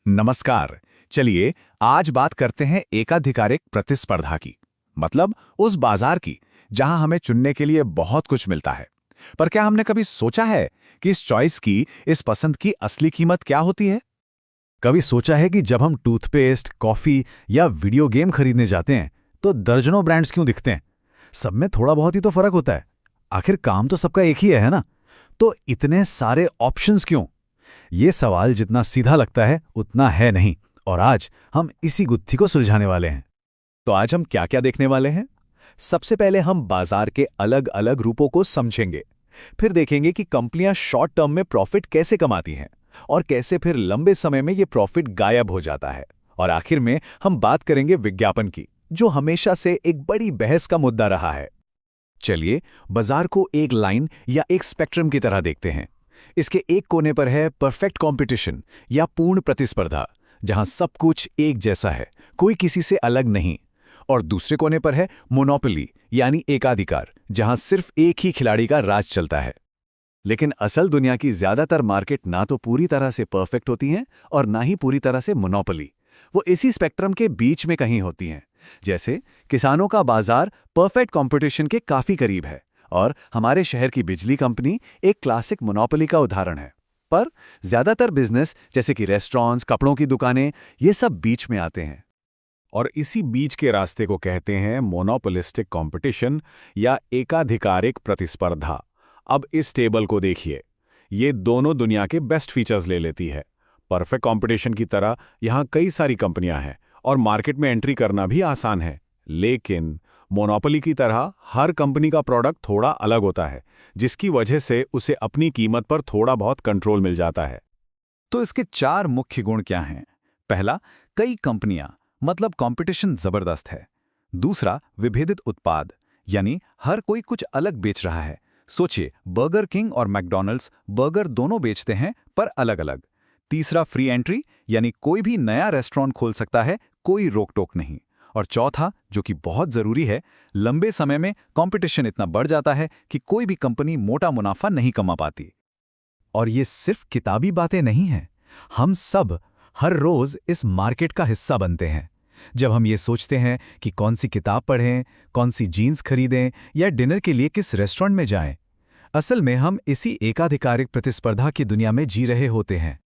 नमस्कार। चलिए आज बात करते हैं एकाधिकारिक प्रतिस्पर्धा की। मतलब उस बाजार की जहां हमें चुनने के लिए बहुत कुछ मिलता है। पर क्या हमने कभी सोचा है कि इस चॉइस की, इस पसंद की असली कीमत क्या होती है? कभी सोचा है कि जब हम टूथपेस्ट, कॉफी या वीडियो गेम खरीदने जाते हैं तो दर्जनों ब्रांड्स क्यों दिखते हैं? सब में थोड़ा बहुत ही तो फर्क होता है। आखिर काम तो सबका एक ही है ना? तो इतने सारे ऑप्शंस क्यों? ये सवाल जितना सीधा लगता है उतना है नहीं, और आज हम इसी गुत्थी को सुलझाने वाले हैं। तो आज हम क्या क्या देखने वाले हैं? सबसे पहले हम बाजार के अलग अलग रूपों को समझेंगे। फिर देखेंगे कि कंपनियां शॉर्ट टर्म में प्रॉफिट कैसे कमाती हैं और कैसे फिर लंबे समय में ये प्रॉफिट गायब हो जाता है। और आखिर में हम बात करेंगे विज्ञापन की, जो हमेशा से एक बड़ी बहस का मुद्दा रहा है। चलिए बाजार को एक लाइन या एक स्पेक्ट्रम की तरह देखते हैं। इसके एक कोने पर है परफेक्ट कंपटीशन या पूर्ण प्रतिस्पर्धा, जहां सब कुछ एक जैसा है, कोई किसी से अलग नहीं। और दूसरे कोने पर है मोनोपोली यानी एकाधिकार, जहां सिर्फ एक ही खिलाड़ी का राज चलता है। लेकिन असल दुनिया की ज्यादातर मार्केट ना तो पूरी तरह से परफेक्ट होती हैं और ना ही पूरी तरह से मोनोपोली। वो इसी स्पेक्ट्रम के बीच में कहीं होती हैं। जैसे किसानों का बाजार परफेक्ट कंपटीशन के काफी करीब है और हमारे शहर की बिजली कंपनी एक क्लासिक मोनोपोली का उदाहरण है। पर ज्यादातर बिजनेस जैसे कि रेस्टोरेंट्स, कपड़ों की दुकानें, ये सब बीच में आते हैं। और इसी बीच के रास्ते को कहते हैं मोनोपोलिस्टिक कंपटीशन या एकाधिकारिक प्रतिस्पर्धा। अब इस टेबल को देखिए, ये दोनों दुनिया के बेस्ट फीचर्स ले लेती है। परफेक्ट कंपटीशन की तरह यहाँ कई सारी कंपनियां हैं और मार्केट में एंट्री करना भी आसान है। लेकिन मोनोपोली की तरह हर कंपनी का प्रोडक्ट थोड़ा अलग होता है, जिसकी वजह से उसे अपनी कीमत पर थोड़ा बहुत कंट्रोल मिल जाता है। तो इसके 4 मुख्य गुण क्या हैं? पहला, कई कंपनियां, मतलब कंपटीशन जबरदस्त है। दूसरा, विभेदित उत्पाद, यानी हर कोई कुछ अलग बेच रहा है। सोचिए, बर्गर किंग और मैकडॉनल्ड्स बर्गर दोनों बेचते हैं पर अलग अलग। तीसरा, फ्री एंट्री, यानी कोई भी नया रेस्टोरेंट खोल सकता है, कोई रोक टोक नहीं। और चौथा, जो कि बहुत जरूरी है, लंबे समय में कंपटीशन इतना बढ़ जाता है कि कोई भी कंपनी मोटा मुनाफा नहीं कमा पाती। और ये सिर्फ किताबी बातें नहीं हैं। हम सब हर रोज इस मार्केट का हिस्सा बनते हैं। जब हम ये सोचते हैं कि कौन सी किताब पढ़ें, कौन सी जीन्स खरीदें या डिनर के लिए किस रेस्टोरेंट में जाएं, असल में हम इसी एकाधिकारिक प्रतिस्पर्धा की दुनिया में जी रहे होते हैं।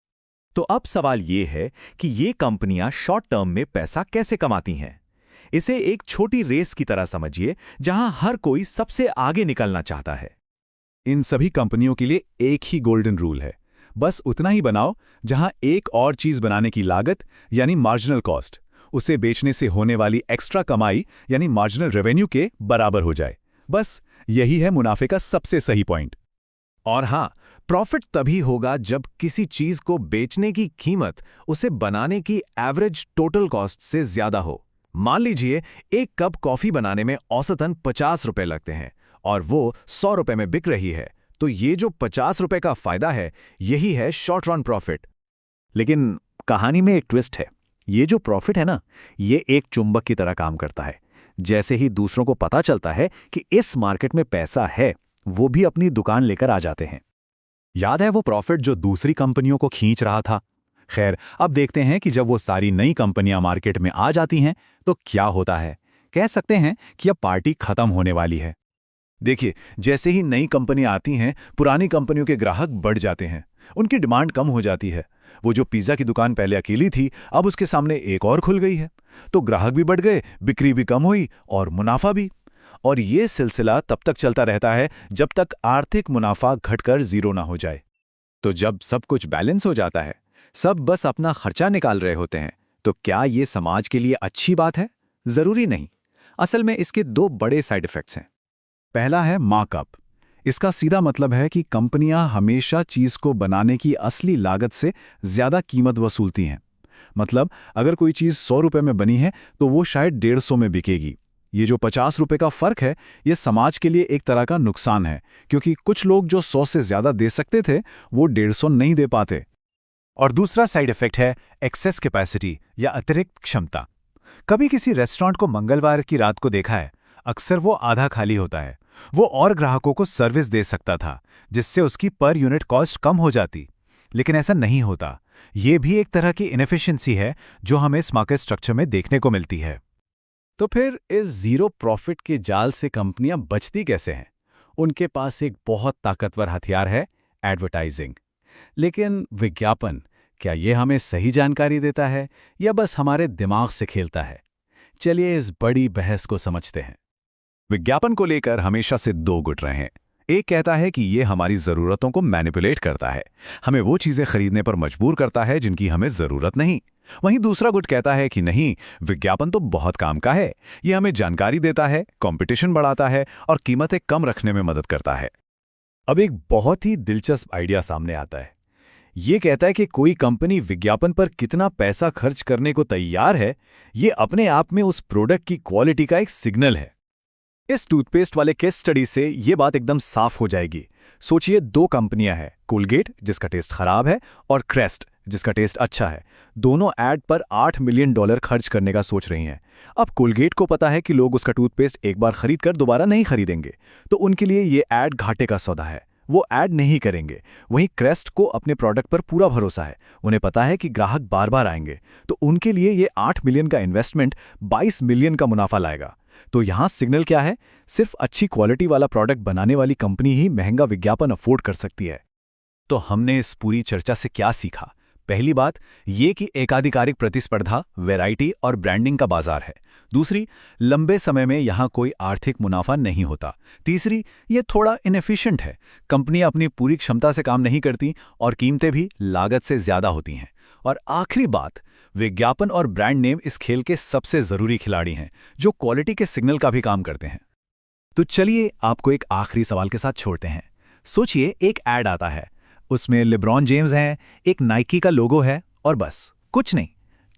तो अब सवाल ये है कि ये कंपनियां शॉर्ट टर्म में पैसा कैसे कमाती हैं? इसे एक छोटी रेस की तरह समझिए, जहां हर कोई सबसे आगे निकलना चाहता है। इन सभी कंपनियों के लिए एक ही गोल्डन रूल है, बस उतना ही बनाओ जहां एक और चीज बनाने की लागत यानी मार्जिनल कॉस्ट उसे बेचने से होने वाली एक्स्ट्रा कमाई यानी मार्जिनल रेवेन्यू के बराबर हो जाए। बस यही है मुनाफे का सबसे सही पॉइंट। और हां, प्रॉफिट तभी होगा जब किसी चीज को बेचने की कीमत उसे बनाने की एवरेज टोटल कॉस्ट से ज्यादा हो। मान लीजिए एक कप कॉफी बनाने में औसतन 50 रुपए लगते हैं और वो 100 रुपए में बिक रही है, तो ये जो 50 रुपए का फायदा है, यही है शॉर्ट रन प्रॉफिट। लेकिन कहानी में एक ट्विस्ट है। ये जो प्रॉफिट है ना, ये एक चुंबक की तरह काम करता है। जैसे ही दूसरों को पता चलता है कि इस मार्केट में पैसा है, वो भी अपनी दुकान लेकर आ जाते हैं। याद है वो प्रॉफिट जो दूसरी कंपनियों को खींच रहा था? खैर, अब देखते हैं कि जब वो सारी नई कंपनियां मार्केट में आ जाती हैं तो क्या होता है। कह सकते हैं कि अब पार्टी खत्म होने वाली है। देखिए, जैसे ही नई कंपनियां आती हैं, पुरानी कंपनियों के ग्राहक बढ़ जाते हैं, उनकी डिमांड कम हो जाती है। वो जो पिज्जा की दुकान पहले अकेली थी, अब उसके सामने एक और खुल गई है, तो ग्राहक भी बढ़ गए, बिक्री भी कम हुई और मुनाफा भी। और ये सिलसिला तब तक चलता रहता है जब तक आर्थिक मुनाफा घटकर जीरो ना हो जाए। तो जब सब कुछ बैलेंस हो जाता है, सब बस अपना खर्चा निकाल रहे होते हैं, तो क्या ये समाज के लिए अच्छी बात है? जरूरी नहीं। असल में इसके 2 बड़े साइड इफेक्ट्स हैं। पहला है मार्कअप। इसका सीधा मतलब है कि कंपनियां हमेशा चीज को बनाने की असली लागत से ज्यादा कीमत वसूलती हैं। मतलब अगर कोई चीज 100 रुपए में बनी है तो वो शायद 150 में बिकेगी। ये जो 50 रुपए का फर्क है, ये समाज के लिए एक तरह का नुकसान है, क्योंकि कुछ लोग जो 100 से ज्यादा दे सकते थे, वो 150 नहीं दे पाते। और दूसरा साइड इफेक्ट है एक्सेस कैपेसिटी या अतिरिक्त क्षमता। कभी किसी रेस्टोरेंट को मंगलवार की रात को देखा है? अक्सर वो आधा खाली होता है। वो और ग्राहकों को सर्विस दे सकता था, जिससे उसकी पर यूनिट कॉस्ट कम हो जाती। लेकिन ऐसा नहीं होता। ये भी एक तरह की इनएफिशिएंसी है जो हमें इस मार्केट स्ट्रक्चर में देखने को मिलती है। तो फिर इस जीरो प्रॉफिट के जाल से कंपनियां बचती कैसे हैं? उनके पास एक बहुत ताकतवर हथियार है, एडवर्टाइजिंग। लेकिन विज्ञापन, क्या ये हमें सही जानकारी देता है या बस हमारे दिमाग से खेलता है? चलिए इस बड़ी बहस को समझते हैं। विज्ञापन को लेकर हमेशा से दो गुट रहे हैं। एक कहता है कि ये हमारी ज़रूरतों को मैनिपुलेट करता है, हमें वो चीज़ें खरीदने पर मजबूर करता है जिनकी हमें ज़रूरत नहीं। वहीं दूसरा गुट कहता है कि नहीं, विज्ञापन तो बहुत काम का है, ये हमें जानकारी देता है, कंपटीशन बढ़ाता है और कीमतें कम रखने में मदद करता है। अब एक बहुत ही दिलचस्प आइडिया सामने आता है। ये कहता है कि कोई कंपनी विज्ञापन पर कितना पैसा खर्च करने को तैयार है, ये अपने आप में उस प्रोडक्ट की क्वालिटी का एक सिग्नल है। इस टूथपेस्ट वाले केस स्टडी से ये बात एकदम साफ हो जाएगी। सोचिए, दो कंपनियां हैं, कोलगेट जिसका टेस्ट खराब है और क्रेस्ट जिसका टेस्ट अच्छा है। दोनों ऐड पर $8 मिलियन खर्च करने का सोच रही हैं। अब कोलगेट को पता है कि लोग उसका टूथपेस्ट एक बार खरीद कर दोबारा नहीं खरीदेंगे, तो उनके लिए ये ऐड घाटे का सौदा है, वो ऐड नहीं करेंगे। वहीं क्रेस्ट को अपने प्रोडक्ट पर पूरा भरोसा है, उन्हें पता है कि ग्राहक बार बार आएंगे, तो उनके लिए ये 8 मिलियन का इन्वेस्टमेंट 22 मिलियन का मुनाफा लाएगा। तो यहां सिग्नल क्या है? सिर्फ अच्छी क्वालिटी वाला प्रोडक्ट बनाने वाली कंपनी ही महंगा विज्ञापन अफोर्ड कर सकती है। तो हमने इस पूरी चर्चा से क्या सीखा? पहली बात ये कि एकाधिकारिक प्रतिस्पर्धा, वैरायटी और ब्रांडिंग का बाजार है। दूसरी, लंबे समय में यहां कोई आर्थिक मुनाफा नहीं होता। तीसरी, ये थोड़ा इनएफिशिएंट है, कंपनियां अपनी पूरी क्षमता से काम नहीं करती और कीमतें भी लागत से ज्यादा होती हैं। और आखिरी बात, विज्ञापन और ब्रांड नेम इस खेल के सबसे जरूरी खिलाड़ी हैं, जो क्वालिटी के सिग्नल का भी काम करते हैं। तो चलिए आपको एक आखिरी सवाल के साथ छोड़ते हैं। सोचिए, एक ऐड आता है, उसमें लिब्रॉन जेम्स हैं, एक नाइकी का लोगो है और बस कुछ नहीं।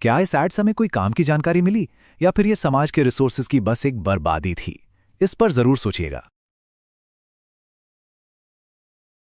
क्या इस ऐड से हमें कोई काम की जानकारी मिली या फिर ये समाज के रिसोर्सेज की बस एक बर्बादी थी? इस पर जरूर सोचिएगा।